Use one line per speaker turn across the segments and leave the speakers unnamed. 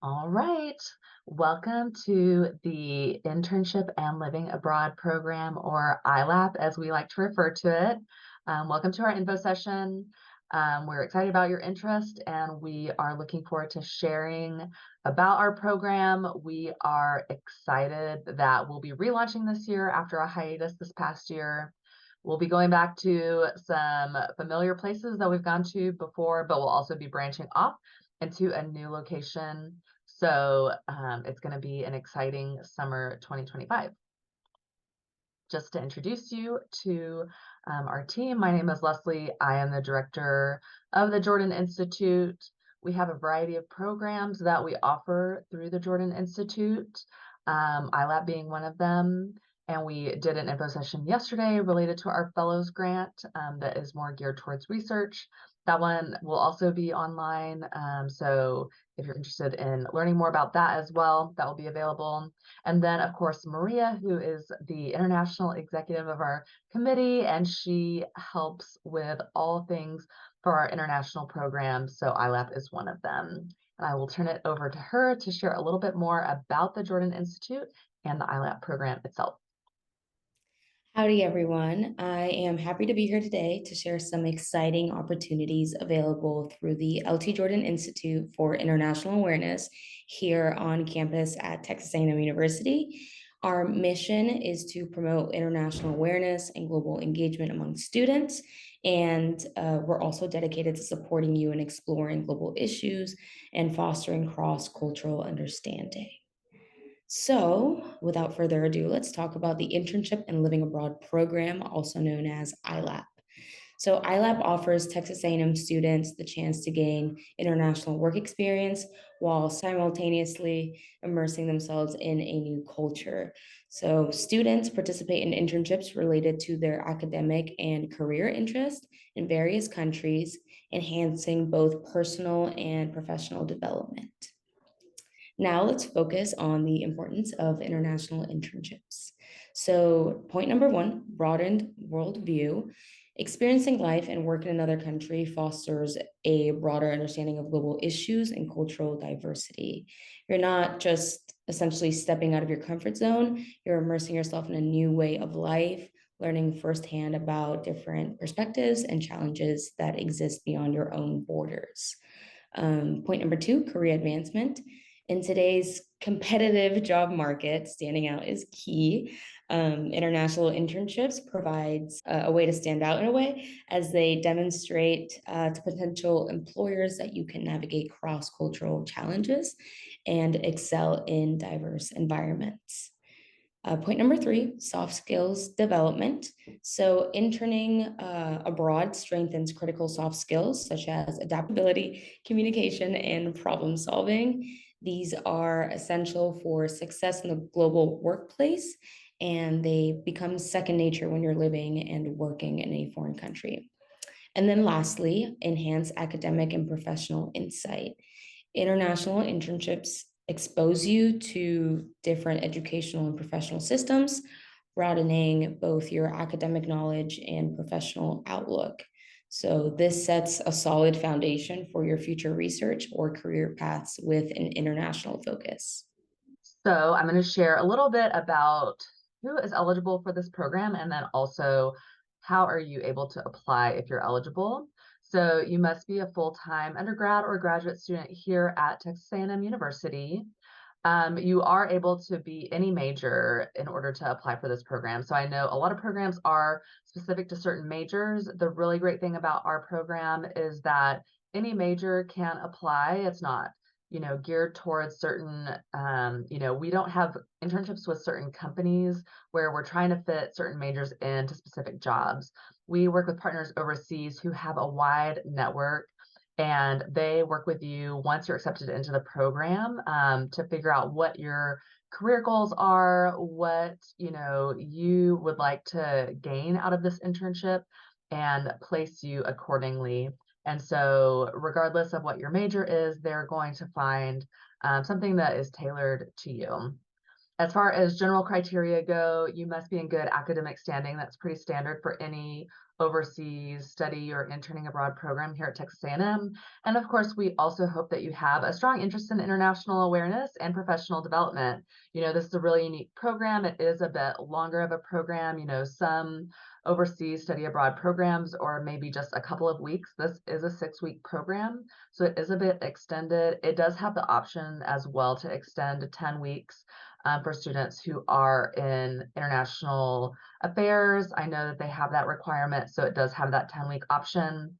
All right. Welcome to the Internship and Living Abroad program, or ILAP, as we like to refer to it. Welcome to our info session. We're excited about your interest, and we are looking forward to sharing about our program. We are excited that we'll be relaunching this year after a hiatus this past year. We'll be going back to some familiar places that we've gone to before, but we'll also be branching off into a new location. So it's going to be an exciting summer 2025. Just to introduce you to our team, my name is Leslie. I am the director of the Jordan Institute. We have a variety of programs that we offer through the Jordan Institute, ILAP being one of them. And we did an info session yesterday related to our fellows grant that is more geared towards research. That one will also be online. So if you're interested in learning more about that as well, that will be available. And then, of course, Maria, who is the international executive of our committee, and she helps with all things for our international programs. So ILAP is one of them. And I will turn it over to her to share a little bit more about the Jordan Institute and the ILAP program itself.
Howdy, everyone. I am happy to be here today to share some exciting opportunities available through the LT Jordan Institute for International Awareness here on campus at Texas A&M University. Our mission is to promote international awareness and global engagement among students. And we're also dedicated to supporting you in exploring global issues and fostering cross-cultural understanding. So, without further ado, let's talk about the Internship and Living Abroad program, also known as ILAP. So, ILAP offers Texas A&M students the chance to gain international work experience while simultaneously immersing themselves in a new culture. So, students participate in internships related to their academic and career interests in various countries, enhancing both personal and professional development. Now let's focus on the importance of international internships. So, point number one, broadened worldview. Experiencing life and work in another country fosters a broader understanding of global issues and cultural diversity. You're not just essentially stepping out of your comfort zone, you're immersing yourself in a new way of life, learning firsthand about different perspectives and challenges that exist beyond your own borders. Point number two, career advancement. In today's competitive job market, standing out is key. International internships provides a way to stand out in a way as they demonstrate to potential employers that you can navigate cross-cultural challenges and excel in diverse environments. Point number three, soft skills development. So, interning abroad strengthens critical soft skills such as adaptability, communication, and problem solving. These are essential for success in the global workplace, and they become second nature when you're living and working in a foreign country. And then lastly, enhance academic and professional insight. International internships expose you to different educational and professional systems, broadening both your academic knowledge and professional outlook. So, this sets a solid foundation for your future research or career paths with an international focus.
So I'm going to share a little bit about who is eligible for this program, and then also how are you able to apply if you're eligible. So you must be a full-time undergrad or graduate student here at Texas A&M University. You are able to be any major in order to apply for this program. So I know a lot of programs are specific to certain majors. The really great thing about our program is that any major can apply. It's not, geared towards certain, we don't have internships with certain companies where we're trying to fit certain majors into specific jobs. We work with partners overseas who have a wide network, and they work with you once you're accepted into the program to figure out what your career goals are, what you would like to gain out of this internship, and place you accordingly. And so, regardless of what your major is, they're going to find something that is tailored to you. As far as general criteria go, you must be in good academic standing. That's pretty standard for any overseas study or interning abroad program here at Texas A&M. And of course, we also hope that you have a strong interest in international awareness and professional development. This is a really unique program. It is a bit longer of a program. Some overseas study abroad programs or maybe just a couple of weeks. This is a 6-week program, so it is a bit extended. It does have the option as well to extend to 10 weeks for students who are in international affairs. I know that they have that requirement, so it does have that 10-week option.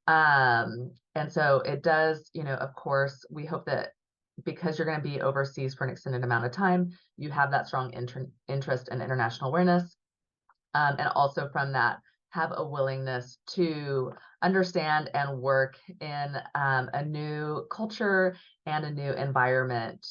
And so it does, of course, we hope that because you're going to be overseas for an extended amount of time, you have that strong interest in international awareness. And also from that, have a willingness to understand and work in a new culture and a new environment.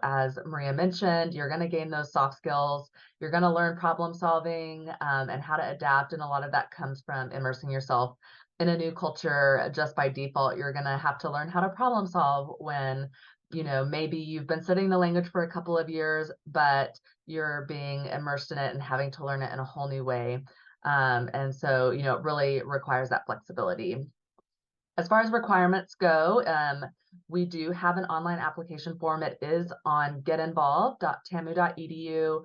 As Maria mentioned, you're going to gain those soft skills. You're going to learn problem solving and how to adapt. And a lot of that comes from immersing yourself in a new culture. Just by default, you're going to have to learn how to problem solve when maybe you've been studying the language for a couple of years, but you're being immersed in it and having to learn it in a whole new way. And so, it really requires that flexibility. As far as requirements go, we do have an online application form. It is on getinvolved.tamu.edu.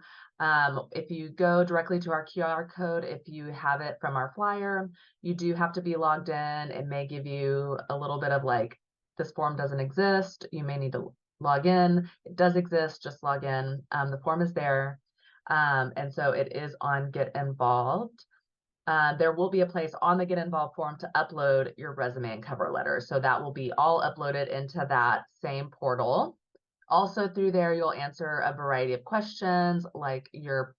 If you go directly to our QR code, if you have it from our flyer, you do have to be logged in. It may give you a little bit of like, this form doesn't exist. You may need to log in. It does exist, just log in. The form is there. And so it is on Get Involved. There will be a place on the Get Involved form to upload your resume and cover letter. So that will be all uploaded into that same portal. Also through there, you'll answer a variety of questions like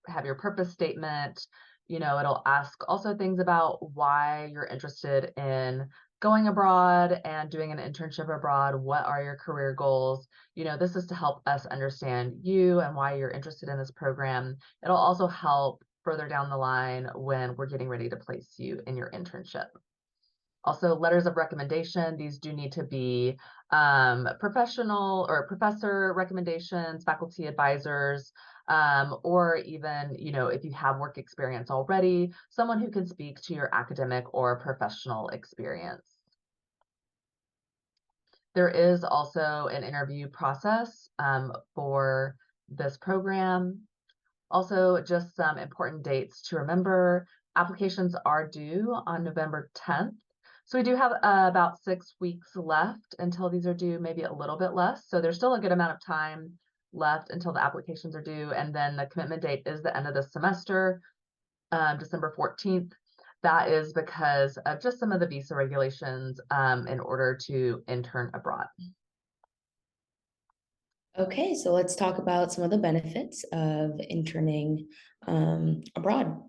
have your purpose statement. It'll ask also things about why you're interested in going abroad and doing an internship abroad. What are your career goals? This is to help us understand you and why you're interested in this program. It'll also help further down the line when we're getting ready to place you in your internship. Also, letters of recommendation. These do need to be professional or professor recommendations, faculty advisors, or even, if you have work experience already, someone who can speak to your academic or professional experience. There is also an interview process for this program. Also, just some important dates to remember. Applications are due on November 10th. So we do have about 6 weeks left until these are due, maybe a little bit less. So there's still a good amount of time left until the applications are due. And then the commitment date is the end of the semester, December 14th. That is because of just some of the visa regulations in order to intern abroad.
Okay, so let's talk about some of the benefits of interning abroad.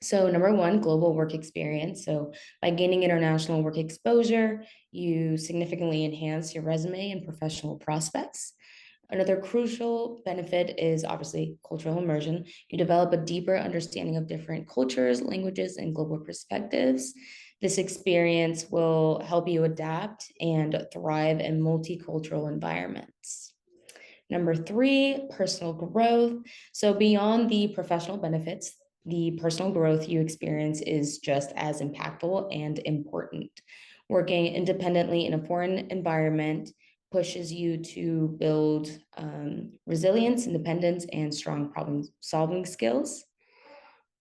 So number one, global work experience. So by gaining international work exposure, you significantly enhance your resume and professional prospects. Another crucial benefit is obviously cultural immersion. You develop a deeper understanding of different cultures, languages, and global perspectives. This experience will help you adapt and thrive in multicultural environments. Number three, personal growth. So beyond the professional benefits, the personal growth you experience is just as impactful and important. Working independently in a foreign environment pushes you to build resilience, independence, and strong problem solving skills.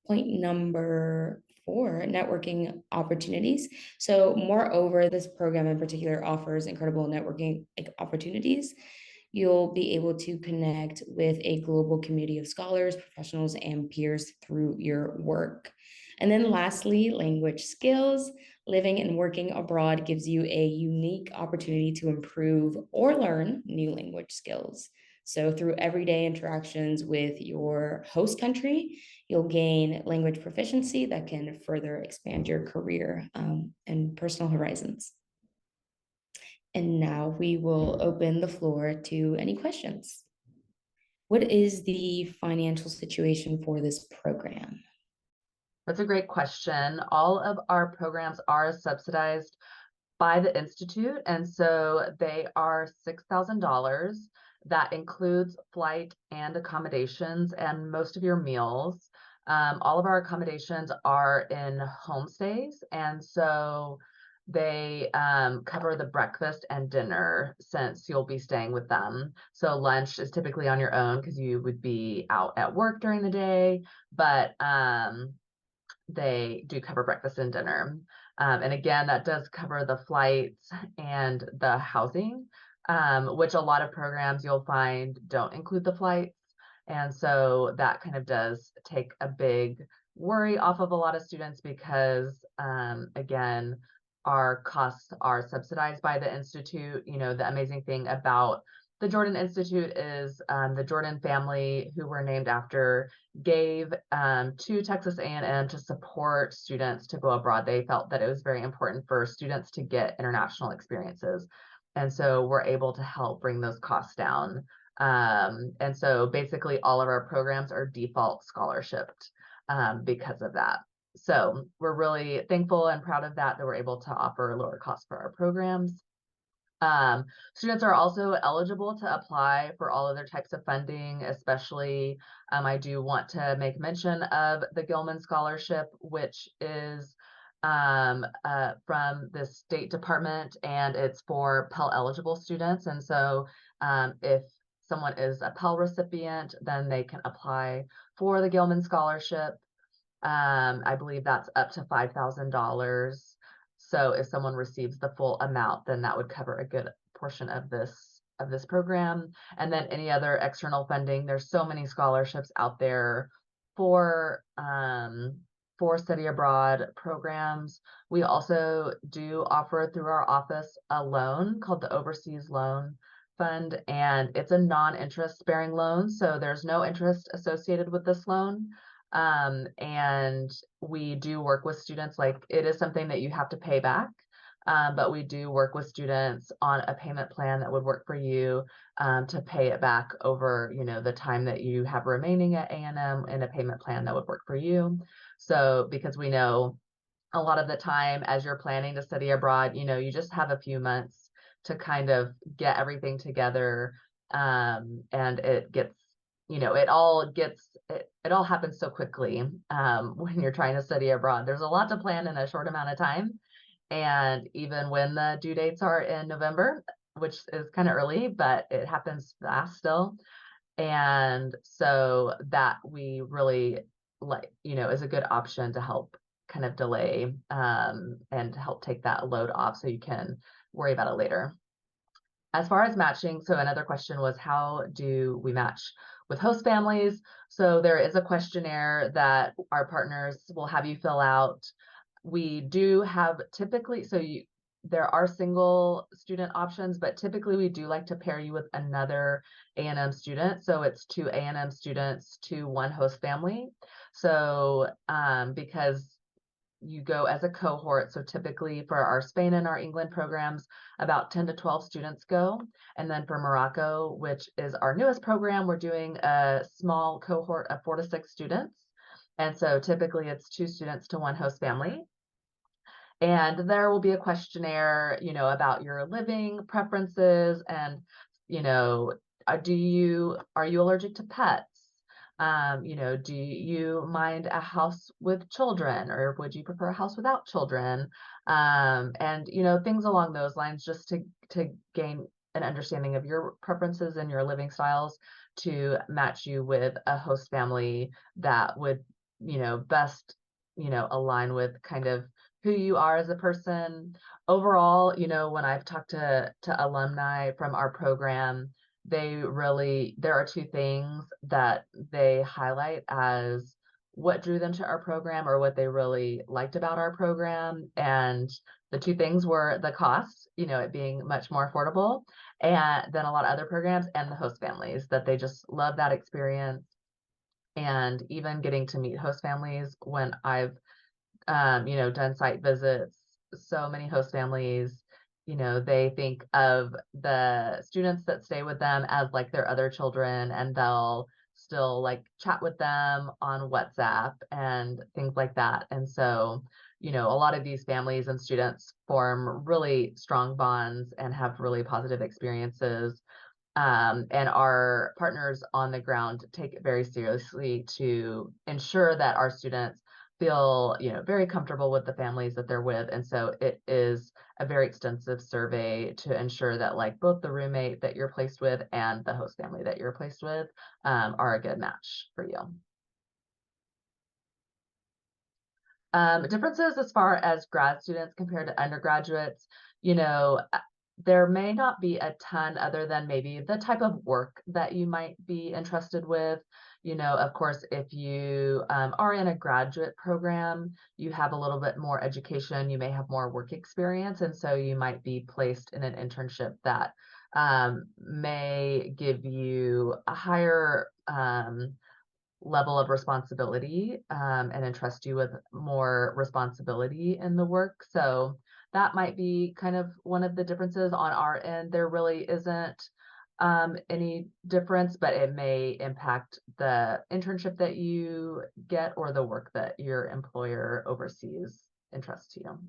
Point number four, networking opportunities. So moreover, this program in particular offers incredible networking opportunities. You'll be able to connect with a global community of scholars, professionals, and peers through your work. And then lastly, language skills. Living and working abroad gives you a unique opportunity to improve or learn new language skills. So through everyday interactions with your host country, you'll gain language proficiency that can further expand your career and personal horizons. And now we will open the floor to any questions. What is the financial situation for this program?
That's a great question. All of our programs are subsidized by the Institute, and so they are $6,000. That includes flight and accommodations and most of your meals. All of our accommodations are in homestays, and so they cover the breakfast and dinner since you'll be staying with them. So lunch is typically on your own because you would be out at work during the day, but they do cover breakfast and dinner. And again, that does cover the flights and the housing, which a lot of programs you'll find don't include the flights. And so that kind of does take a big worry off of a lot of students because, again, our costs are subsidized by the Institute. You know, the amazing thing about the Jordan Institute is the Jordan family, who were named after, gave to Texas A&M to support students to go abroad. They felt that it was very important for students to get international experiences. And so we're able to help bring those costs down. And so basically all of our programs are default scholarshiped because of that. So we're really thankful and proud of that we're able to offer lower costs for our programs. Um, Students are also eligible to apply for all other types of funding, especially I do want to make mention of the Gilman Scholarship, which is from the State Department, and it's for Pell eligible students. And so if someone is a Pell recipient, then they can apply for the Gilman Scholarship. I believe that's up to $5,000. So if someone receives the full amount, then that would cover a good portion of this program. And then any other external funding, there's so many scholarships out there for study abroad programs. We also do offer through our office a loan called the Overseas Loan Fund, and it's a non-interest bearing loan. So there's no interest associated with this loan. And we do work with students, like it is something that you have to pay back. But we do work with students on a payment plan that would work for you to pay it back over, you know, the time that you have remaining at A&M, in a payment plan that would work for you. So because we know a lot of the time as you're planning to study abroad, you know, you just have a few months to kind of get everything together. And it gets, you know, it all happens so quickly when you're trying to study abroad. There's a lot to plan in a short amount of time. And even when the due dates are in November, which is kind of early, but it happens fast still. And so that we really like, you know, is a good option to help kind of delay and help take that load off so you can worry about it later. As far as matching, so another question was, how do we match with host families? So there is a questionnaire that our partners will have you fill out. We do have typically, there are single student options, but typically we do like to pair you with another A&M student. So it's two A&M students to one host family. So because you go as a cohort. So typically for our Spain and our England programs, about 10 to 12 students go. And then for Morocco, which is our newest program, we're doing a small cohort of 4 to 6 students. And so typically it's 2 students to one host family. And there will be a questionnaire, you know, about your living preferences and, you know, are you allergic to pets? You know, do you mind a house with children, or would you prefer a house without children? And, you know, things along those lines, just to gain an understanding of your preferences and your living styles to match you with a host family that would, you know, best, you know, align with kind of who you are as a person. Overall, you know, when I've talked to alumni from our program, there are 2 things that they highlight as what drew them to our program or what they really liked about our program. And the 2 things were the cost, you know, it being much more affordable and than a lot of other programs, and the host families, that they just love that experience. And even getting to meet host families when I've you know, done site visits, so many host families, you know, they think of the students that stay with them as like their other children, and they'll still like chat with them on WhatsApp and things like that. And so, you know, a lot of these families and students form really strong bonds and have really positive experiences And our partners on the ground take it very seriously to ensure that our students feel, very comfortable with the families that they're with. And so it is a very extensive survey to ensure that like both the roommate that you're placed with and the host family that you're placed with are a good match for you. Differences as far as grad students compared to undergraduates, there may not be a ton other than maybe the type of work that you might be interested with. Of course, if you are in a graduate program, you have a little bit more education, you may have more work experience, and so you might be placed in an internship that may give you a higher level of responsibility and entrust you with more responsibility in the work. So that might be kind of one of the differences on our end. There really isn't any difference, but it may impact the internship that you get or the work that your employer oversees entrusts to you.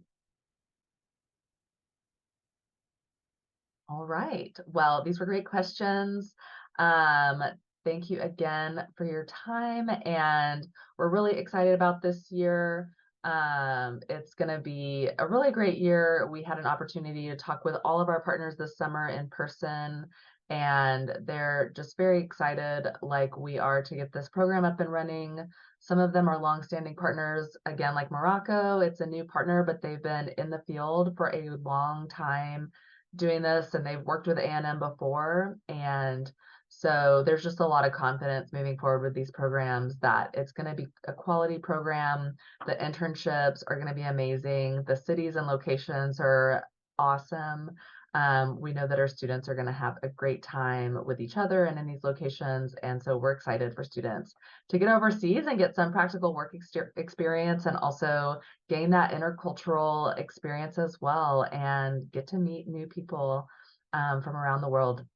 All right. Well, these were great questions. Um, Thank you again for your time, and we're really excited about this year. It's going to be a really great year. We had an opportunity to talk with all of our partners this summer in person, and they're just very excited, like we are, to get this program up and running. Some of them are longstanding partners, again, like Morocco. It's a new partner, but they've been in the field for a long time doing this, and they've worked with A&M before. And so there's just a lot of confidence moving forward with these programs that it's going to be a quality program. The internships are going to be amazing. The cities and locations are awesome. We know that our students are going to have a great time with each other and in these locations. And so we're excited for students to get overseas and get some practical work experience, and also gain that intercultural experience as well, and get to meet new people from around the world.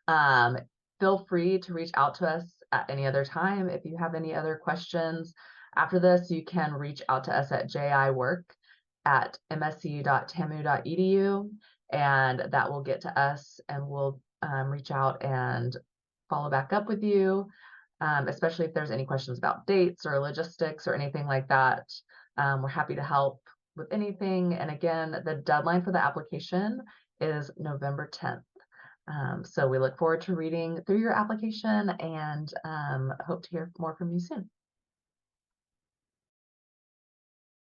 Um, Feel free to reach out to us at any other time. If you have any other questions after this, you can reach out to us at jiwork@mscu.tamu.edu, and that will get to us, and we'll reach out and follow back up with you, especially if there's any questions about dates or logistics or anything like that. We're happy to help with anything. And again, the deadline for the application is November 10th. So we look forward to reading through your application, and hope to hear more from you soon.